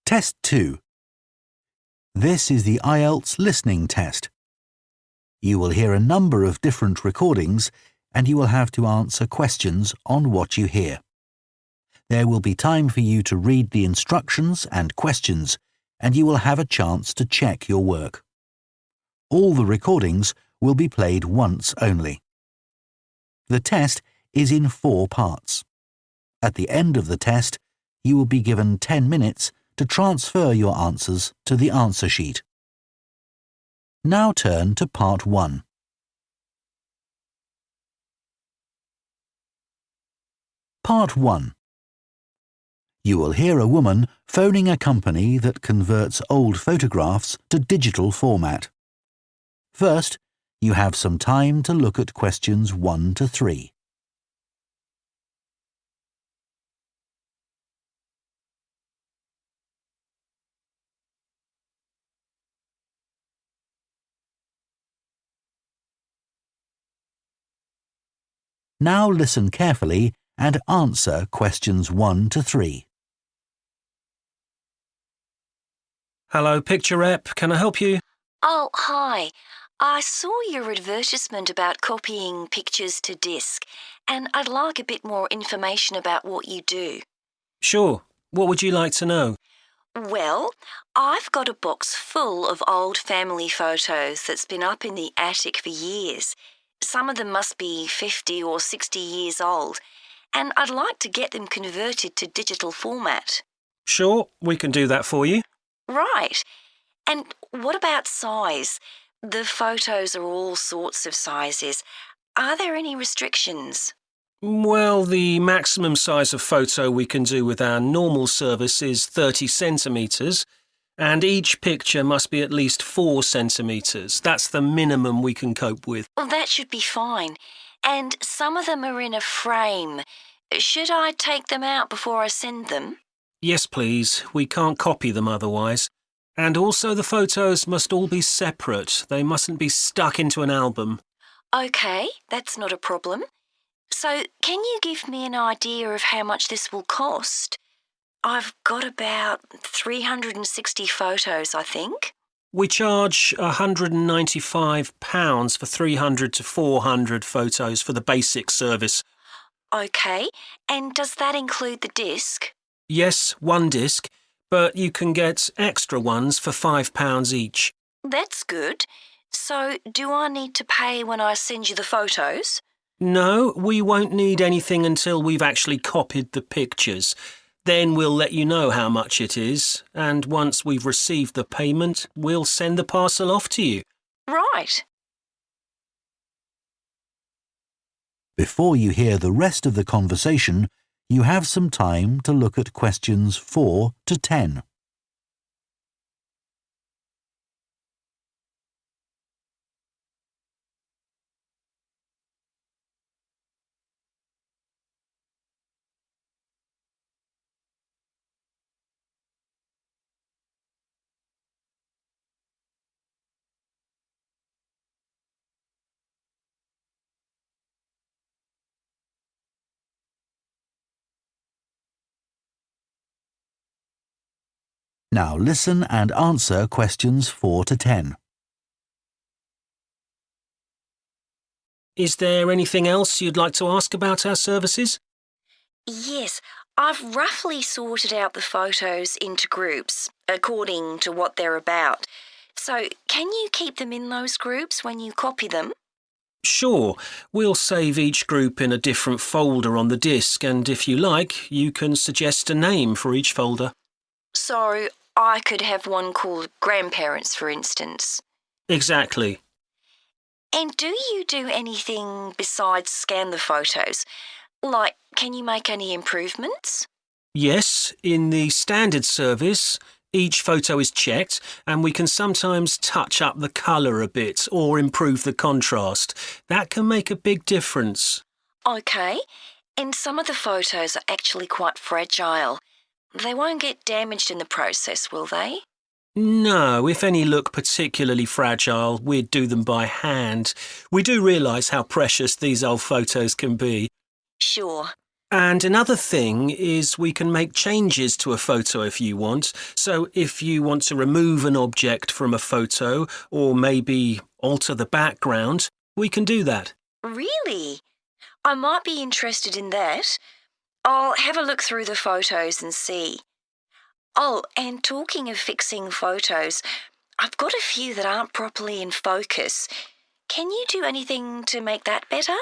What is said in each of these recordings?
Test 2. This is the IELTS Listening test. You will hear a number of different recordings and you will have to answer questions on what you hear. There will be time for you to read the instructions and questions and you will have a chance to check your work. All the recordings will be played once only. The test is in 4 parts. At the end of the test, you will be given 10 minutes to transfer your answers to the answer sheet. Now turn to Part 1. Part 1. You will hear a woman phoning a company that converts old photographs to digital format. First, you have some time to look at questions 1 to 3. Now listen carefully and answer questions 1 to 3. Hello, Picture Rep. Can I help you? Oh, hi. I saw your advertisement about copying pictures to disk, and I'd like a bit more information about what you do. Sure. What would you like to know? Well, I've got a box full of old family photos that's been up in the attic for years. Some of them must be 50 or 60 years old, and I'd like to get them converted to digital format. Sure, we can do that for you. Right. And what about size? The photos are all sorts of sizes. Are there any restrictions? Well, the maximum size of photo we can do with our normal service is 30 centimetres, and each picture must be at least 4 centimetres. That's the minimum we can cope with. Well, that should be fine. And some of them are in a frame. Should I take them out before I send them? Yes, please. We can't copy them otherwise. And also the photos must all be separate. They mustn't be stuck into an album. OK, that's not a problem. So, can you give me an idea of how much this will cost? I've got about 360 photos, I think. We charge £195 for 300 to 400 photos for the basic service. OK, and does that include the disc? Yes, 1 disc, but you can get extra ones for £5 each. That's good. So, do I need to pay when I send you the photos? No, we won't need anything until we've actually copied the pictures. Then we'll let you know how much it is, and once we've received the payment, we'll send the parcel off to you. Right. Before you hear the rest of the conversation, you have some time to look at questions 4 to 10. Now listen and answer questions 4 to 10. Is there anything else you'd like to ask about our services? Yes, I've roughly sorted out the photos into groups, according to what they're about. So, can you keep them in those groups when you copy them? Sure, we'll save each group in a different folder on the disk, and if you like, you can suggest a name for each folder. So, I could have one called Grandparents, for instance. Exactly. And do you do anything besides scan the photos? Like, can you make any improvements? Yes, in the standard service, each photo is checked and we can sometimes touch up the colour a bit or improve the contrast. That can make a big difference. OK, and some of the photos are actually quite fragile. They won't get damaged in the process, will they? No, if any look particularly fragile, we'd do them by hand. We do realise how precious these old photos can be. Sure. And another thing is we can make changes to a photo if you want. So if you want to remove an object from a photo or maybe alter the background, we can do that. Really? I might be interested in that. I'll have a look through the photos and see. Oh, and talking of fixing photos, I've got a few that aren't properly in focus. Can you do anything to make that better?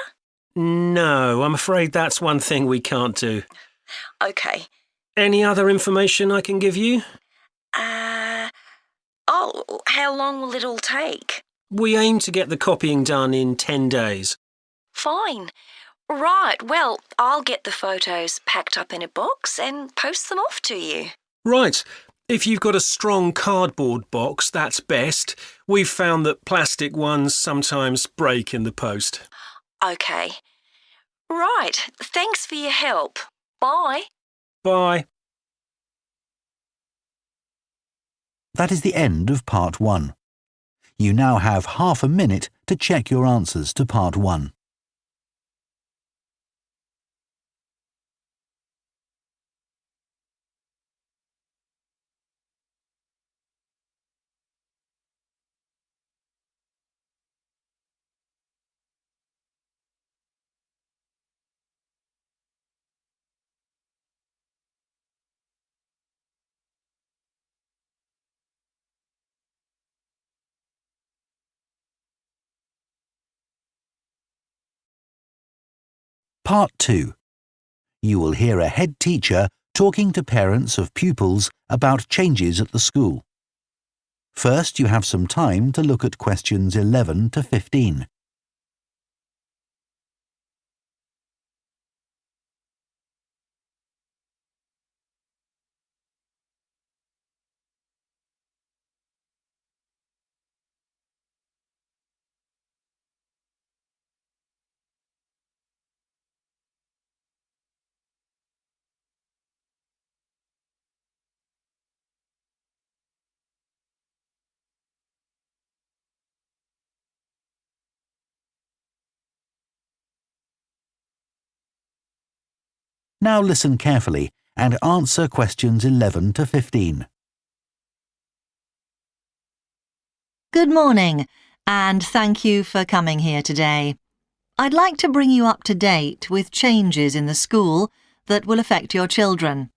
No, I'm afraid that's one thing we can't do. Okay. Any other information I can give you? How long will it all take? We aim to get the copying done in 10 days. Fine. Right, well, I'll get the photos packed up in a box and post them off to you. Right. If you've got a strong cardboard box, that's best. We've found that plastic ones sometimes break in the post. Okay. Right, thanks for your help. Bye. Bye. That is the end of Part 1. You now have half a minute to check your answers to Part 1. Part 2. You will hear a head teacher talking to parents of pupils about changes at the school. First, you have some time to look at questions 11 to 15. Now listen carefully and answer questions 11 to 15. Good morning, and thank you for coming here today. I'd like to bring you up to date with changes in the school that will affect your children.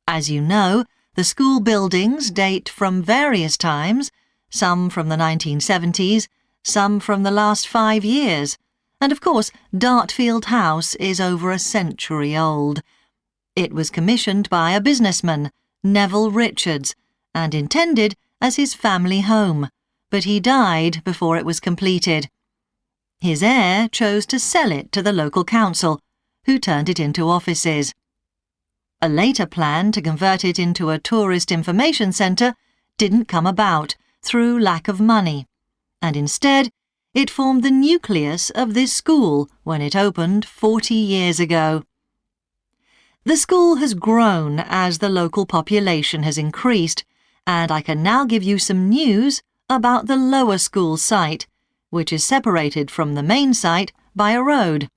As you know, the school buildings date from various times, some from the 1970s, some from the last 5 years, and of course, Dartfield House is over a century old. It was commissioned by a businessman, Neville Richards, and intended as his family home, but he died before it was completed. His heir chose to sell it to the local council, who turned it into offices. A later plan to convert it into a tourist information centre didn't come about through lack of money, and instead it formed the nucleus of this school when it opened 40 years ago. The school has grown as the local population has increased, and I can now give you some news about the lower school site, which is separated from the main site by a road.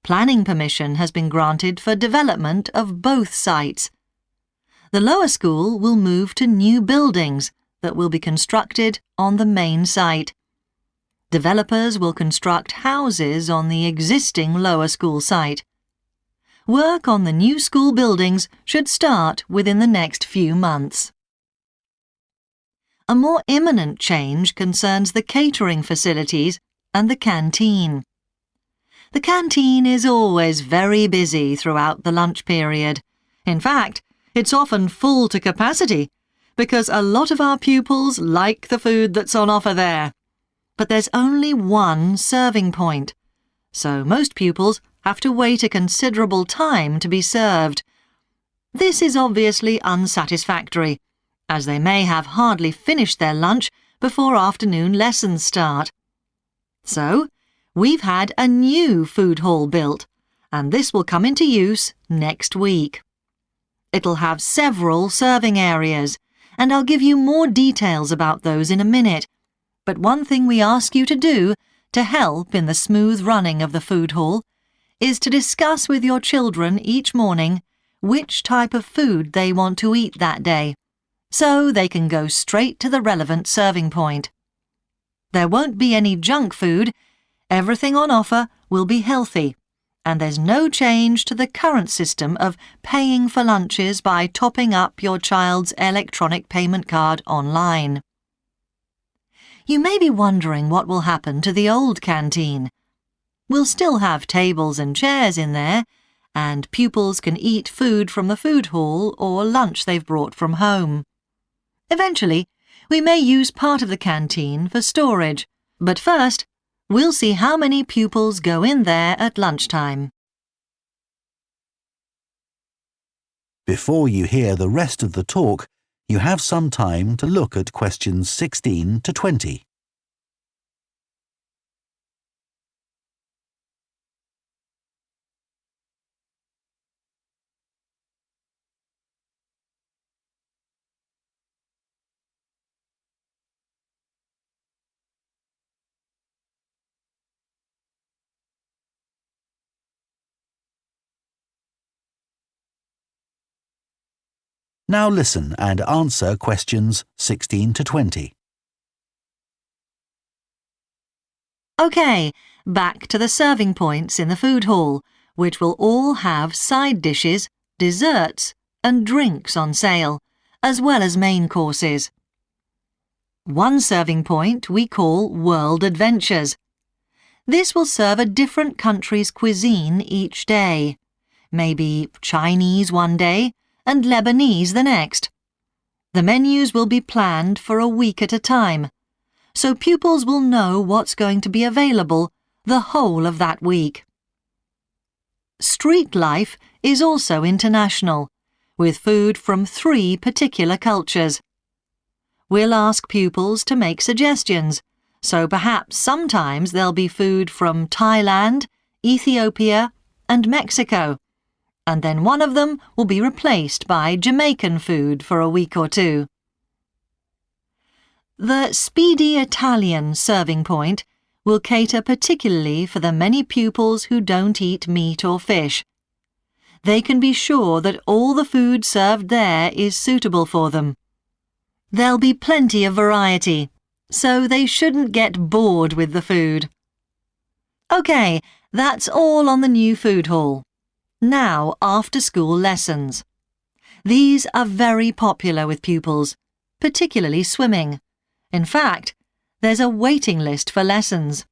Planning permission has been granted for development of both sites. The lower school will move to new buildings that will be constructed on the main site. Developers will construct houses on the existing lower school site. Work on the new school buildings should start within the next few months. A more imminent change concerns the catering facilities and the canteen. The canteen is always very busy throughout the lunch period. In fact, it's often full to capacity because a lot of our pupils like the food that's on offer there. But there's only one serving point, so most pupils have to wait a considerable time to be served. This is obviously unsatisfactory, as they may have hardly finished their lunch before afternoon lessons start. So, we've had a new food hall built, and this will come into use next week. It'll have several serving areas, and I'll give you more details about those in a minute. But one thing we ask you to do to help in the smooth running of the food hall is to discuss with your children each morning which type of food they want to eat that day, so they can go straight to the relevant serving point. There won't be any junk food. Everything on offer will be healthy, and there's no change to the current system of paying for lunches by topping up your child's electronic payment card online. You may be wondering what will happen to the old canteen. We'll still have tables and chairs in there, and pupils can eat food from the food hall or lunch they've brought from home. Eventually, we may use part of the canteen for storage, but first, we'll see how many pupils go in there at lunchtime. Before you hear the rest of the talk, you have some time to look at questions 16 to 20. Now listen and answer questions 16 to 20. OK, back to the serving points in the food hall, which will all have side dishes, desserts and drinks on sale, as well as main courses. One serving point we call World Adventures. This will serve a different country's cuisine each day. Maybe Chinese one day and Lebanese the next. The menus will be planned for a week at a time, so pupils will know what's going to be available the whole of that week. Street life is also international, with food from 3 particular cultures. We'll ask pupils to make suggestions, so perhaps sometimes there'll be food from Thailand, Ethiopia and Mexico, and then one of them will be replaced by Jamaican food for a week or 2. The Speedy Italian serving point will cater particularly for the many pupils who don't eat meat or fish. They can be sure that all the food served there is suitable for them. There'll be plenty of variety, so they shouldn't get bored with the food. OK, that's all on the new food hall. Now, after-school lessons. These are very popular with pupils, particularly swimming. In fact, there's a waiting list for lessons.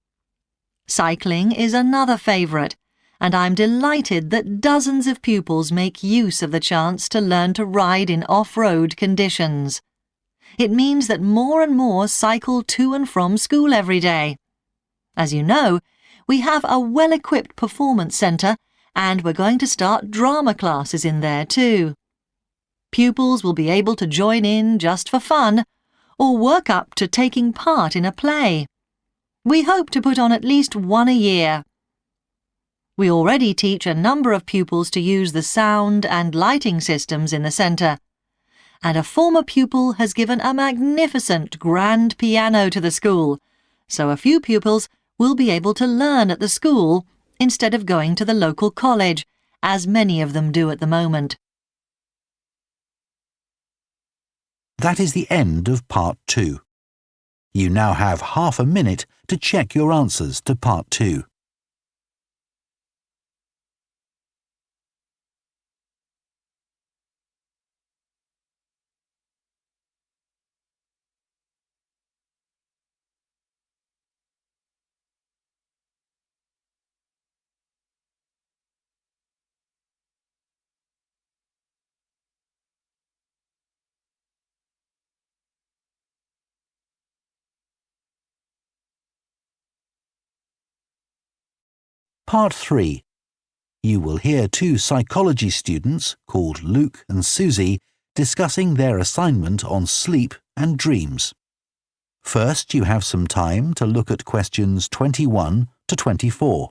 Cycling is another favourite, and I'm delighted that dozens of pupils make use of the chance to learn to ride in off-road conditions. It means that more and more cycle to and from school every day. As you know, we have a well-equipped performance centre, and we're going to start drama classes in there too. Pupils will be able to join in just for fun, or work up to taking part in a play. We hope to put on at least one a year. We already teach a number of pupils to use the sound and lighting systems in the centre, and a former pupil has given a magnificent grand piano to the school, so a few pupils will be able to learn at the school instead of going to the local college, as many of them do at the moment. That is the end of Part 2. You now have half a minute to check your answers to Part 2. Part 3. You will hear 2 psychology students, called Luke and Susie, discussing their assignment on sleep and dreams. First, you have some time to look at questions 21 to 24.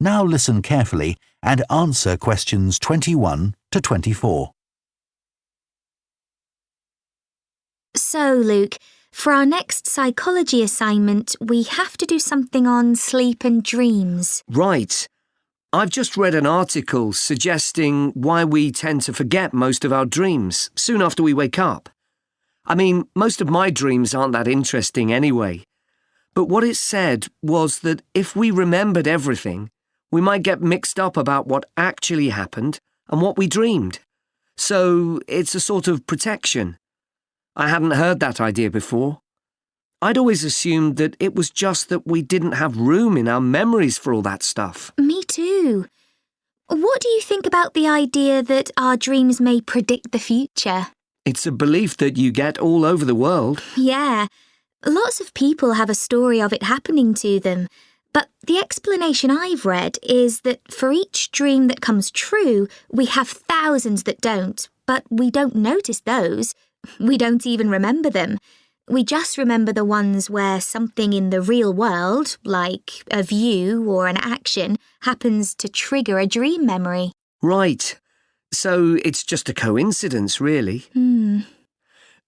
Now listen carefully and answer questions 21 to 24. So, Luke, for our next psychology assignment, we have to do something on sleep and dreams. Right. I've just read an article suggesting why we tend to forget most of our dreams soon after we wake up. I mean, most of my dreams aren't that interesting anyway. But what it said was that if we remembered everything, we might get mixed up about what actually happened and what we dreamed. So it's a sort of protection. I hadn't heard that idea before. I'd always assumed that it was just that we didn't have room in our memories for all that stuff. Me too. What do you think about the idea that our dreams may predict the future? It's a belief that you get all over the world. Yeah, lots of people have a story of it happening to them. But the explanation I've read is that for each dream that comes true, we have thousands that don't, but we don't notice those. We don't even remember them. We just remember the ones where something in the real world, like a view or an action, happens to trigger a dream memory. Right. So it's just a coincidence, really.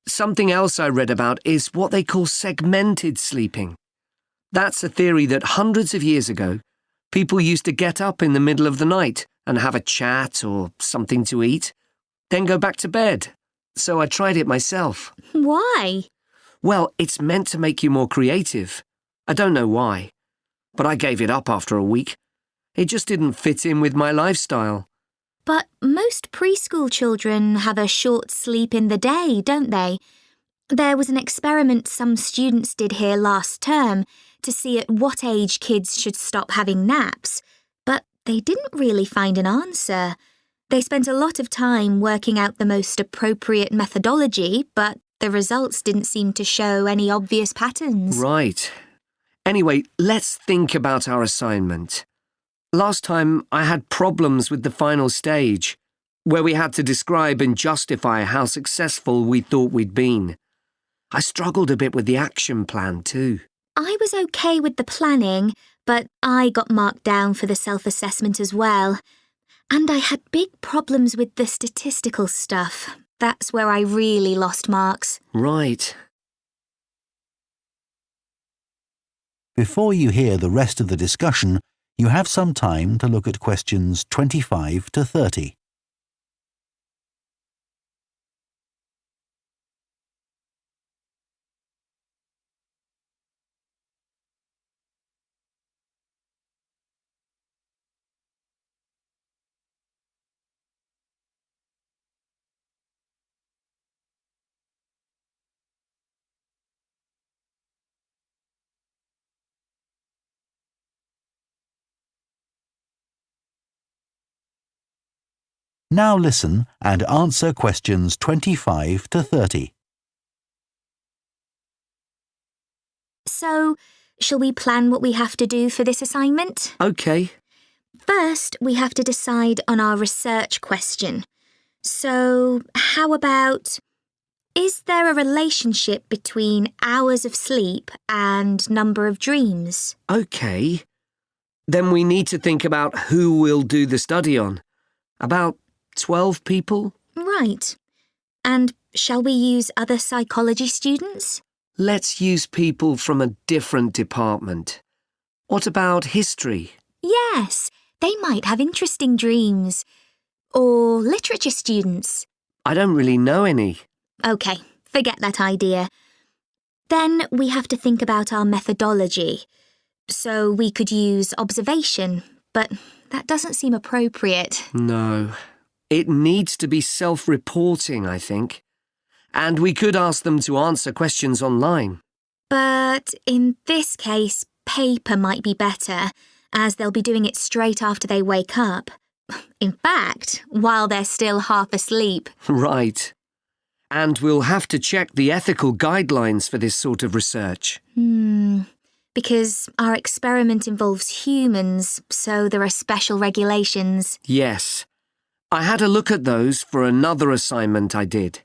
Something else I read about is what they call segmented sleeping. That's a theory that hundreds of years ago, people used to get up in the middle of the night and have a chat or something to eat, then go back to bed. So I tried it myself. Why? Well, it's meant to make you more creative. I don't know why, but I gave it up after a week. It just didn't fit in with my lifestyle. But most preschool children have a short sleep in the day, don't they? There was an experiment some students did here last term to see at what age kids should stop having naps, but they didn't really find an answer. They spent a lot of time working out the most appropriate methodology, but the results didn't seem to show any obvious patterns. Right. Anyway, let's think about our assignment. Last time I had problems with the final stage, where we had to describe and justify how successful we thought we'd been. I struggled a bit with the action plan too. I was okay with the planning, but I got marked down for the self-assessment as well. And I had big problems with the statistical stuff. That's where I really lost marks. Right. Before you hear the rest of the discussion, you have some time to look at questions 25 to 30. Now listen and answer questions 25 to 30. So, shall we plan what we have to do for this assignment? Okay. First, we have to decide on our research question. So, how about, is there a relationship between hours of sleep and number of dreams? Okay. Then we need to think about who we'll do the study on. About 12 people? Right. And shall we use other psychology students? Let's use people from a different department. What about history? Yes, they might have interesting dreams. Or literature students. I don't really know any. OK, forget that idea. Then we have to think about our methodology. So we could use observation, but that doesn't seem appropriate. No. It needs to be self-reporting, I think. And we could ask them to answer questions online. But in this case, paper might be better, as they'll be doing it straight after they wake up. In fact, while they're still half asleep. Right. And we'll have to check the ethical guidelines for this sort of research. Because our experiment involves humans, so there are special regulations. Yes. I had a look at those for another assignment I did.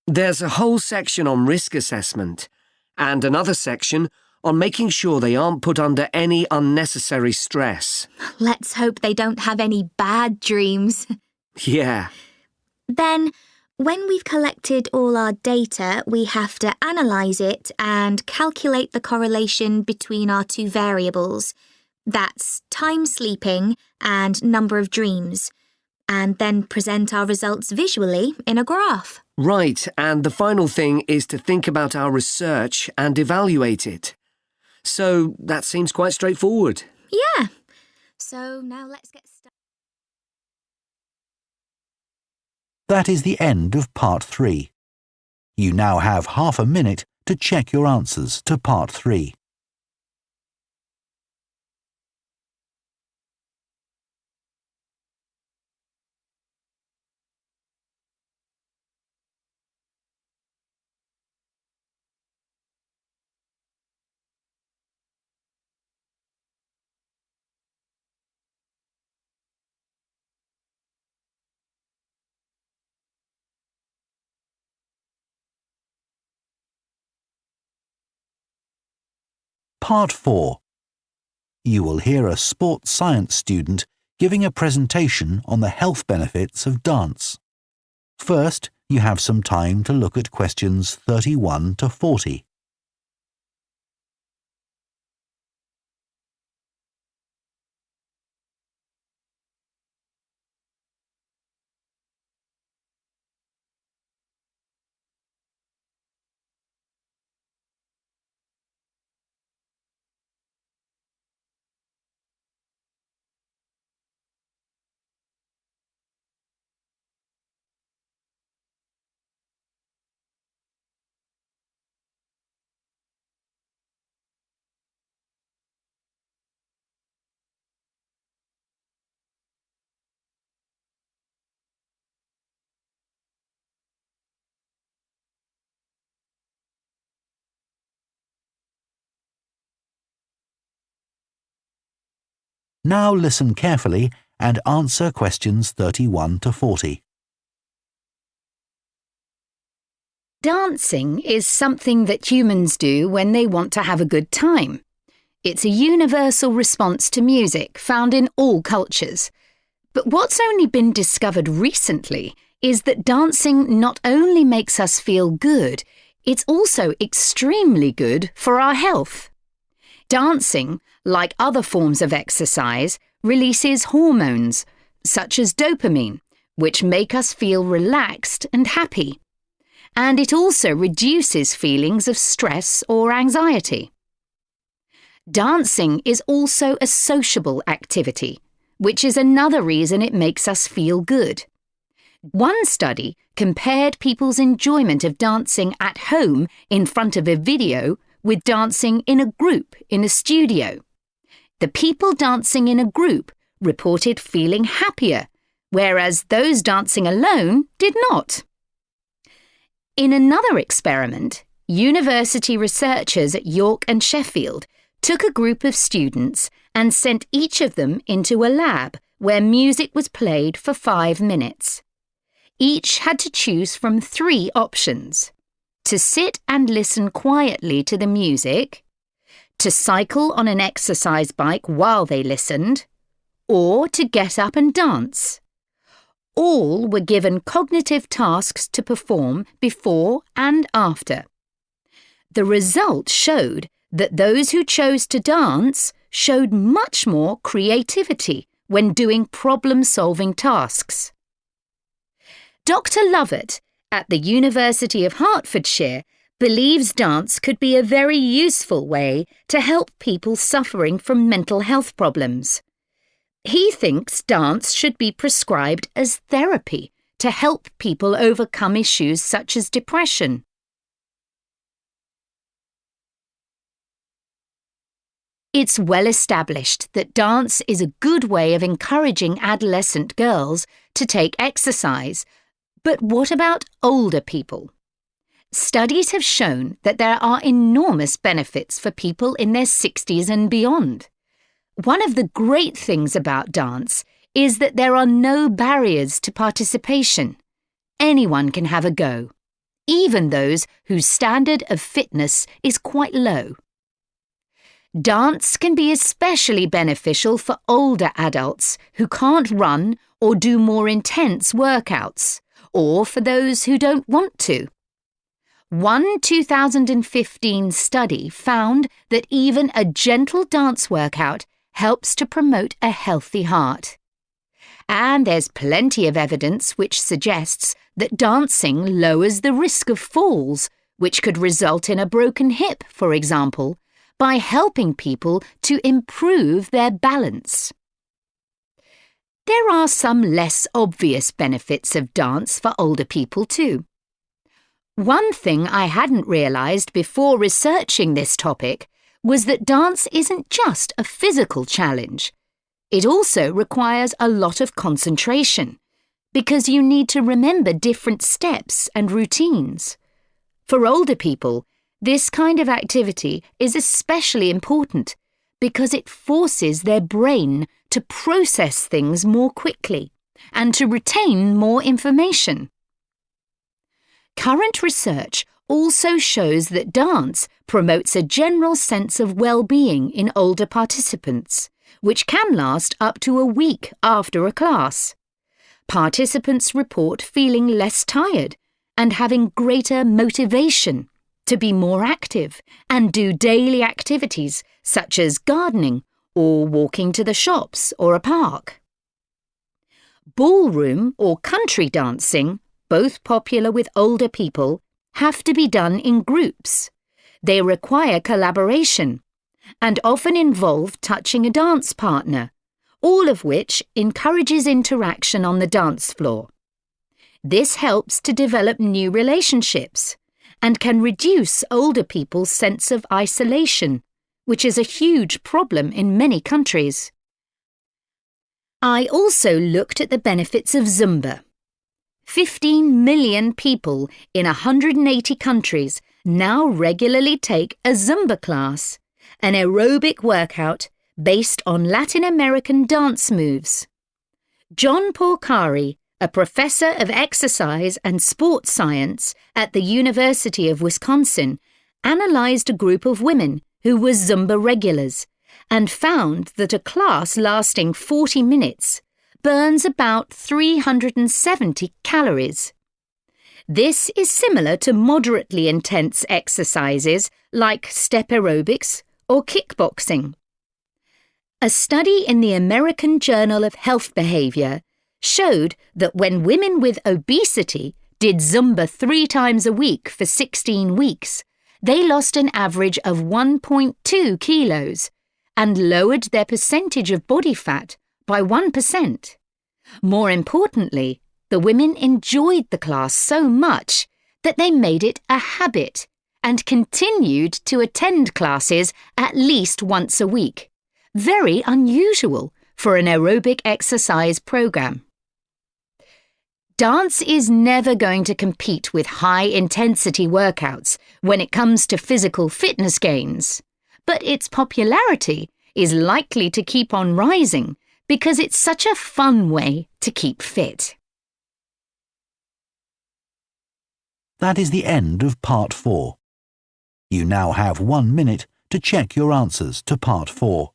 There's a whole section on risk assessment and another section on making sure they aren't put under any unnecessary stress. Let's hope they don't have any bad dreams. Yeah. Then, when we've collected all our data, we have to analyse it and calculate the correlation between our two variables. That's time sleeping and number of dreams, and then present our results visually in a graph. Right, and the final thing is to think about our research and evaluate it. So that seems quite straightforward. Yeah. So now let's get started. That is the end of Part 3. You now have half a minute to check your answers to Part 3. Part 4. You will hear a sports science student giving a presentation on the health benefits of dance. First, you have some time to look at questions 31 to 40. Now listen carefully and answer questions 31 to 40. Dancing is something that humans do when they want to have a good time. It's a universal response to music found in all cultures. But what's only been discovered recently is that dancing not only makes us feel good, it's also extremely good for our health. Dancing, like other forms of exercise, releases hormones, such as dopamine, which make us feel relaxed and happy. And it also reduces feelings of stress or anxiety. Dancing is also a sociable activity, which is another reason it makes us feel good. One study compared people's enjoyment of dancing at home in front of a video with dancing in a group in a studio. The people dancing in a group reported feeling happier, whereas those dancing alone did not. In another experiment, university researchers at York and Sheffield took a group of students and sent each of them into a lab where music was played for 5 minutes. Each had to choose from 3 options: to sit and listen quietly to the music, to cycle on an exercise bike while they listened, or to get up and dance. All were given cognitive tasks to perform before and after. The results showed that those who chose to dance showed much more creativity when doing problem-solving tasks. Dr. Lovett at the University of Hertfordshire believes dance could be a very useful way to help people suffering from mental health problems. He thinks dance should be prescribed as therapy to help people overcome issues such as depression. It's well established that dance is a good way of encouraging adolescent girls to take exercise. But what about older people? Studies have shown that there are enormous benefits for people in their 60s and beyond. One of the great things about dance is that there are no barriers to participation. Anyone can have a go, even those whose standard of fitness is quite low. Dance can be especially beneficial for older adults who can't run or do more intense workouts, or for those who don't want to. One 2015 study found that even a gentle dance workout helps to promote a healthy heart. And there's plenty of evidence which suggests that dancing lowers the risk of falls, which could result in a broken hip, for example, by helping people to improve their balance. There are some less obvious benefits of dance for older people too. One thing I hadn't realised before researching this topic was that dance isn't just a physical challenge. It also requires a lot of concentration, because you need to remember different steps and routines. For older people, this kind of activity is especially important because it forces their brain to process things more quickly and to retain more information. Current research also shows that dance promotes a general sense of well-being in older participants, which can last up to a week after a class. Participants report feeling less tired and having greater motivation to be more active and do daily activities such as gardening or walking to the shops or a park. Ballroom or country dancing, both popular with older people, have to be done in groups. They require collaboration and often involve touching a dance partner, all of which encourages interaction on the dance floor. This helps to develop new relationships and can reduce older people's sense of isolation, which is a huge problem in many countries. I also looked at the benefits of Zumba. 15 million people in 180 countries now regularly take a Zumba class, an aerobic workout based on Latin American dance moves. John Porcari, a professor of exercise and sports science at the University of Wisconsin, analysed a group of women who were Zumba regulars and found that a class lasting 40 minutes burns about 370 calories. This is similar to moderately intense exercises like step aerobics or kickboxing. A study in the American Journal of Health Behaviour showed that when women with obesity did Zumba 3 times a week for 16 weeks, they lost an average of 1.2 kilos and lowered their percentage of body fat by 1%. More importantly, the women enjoyed the class so much that they made it a habit and continued to attend classes at least once a week. Very unusual for an aerobic exercise program. Dance is never going to compete with high-intensity workouts when it comes to physical fitness gains, but its popularity is likely to keep on rising because it's such a fun way to keep fit. That is the end of Part 4. You now have 1 minute to check your answers to Part 4.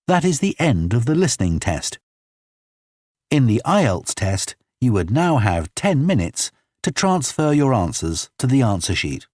That is the end of the listening test. In the IELTS test, you would now have 10 minutes to transfer your answers to the answer sheet.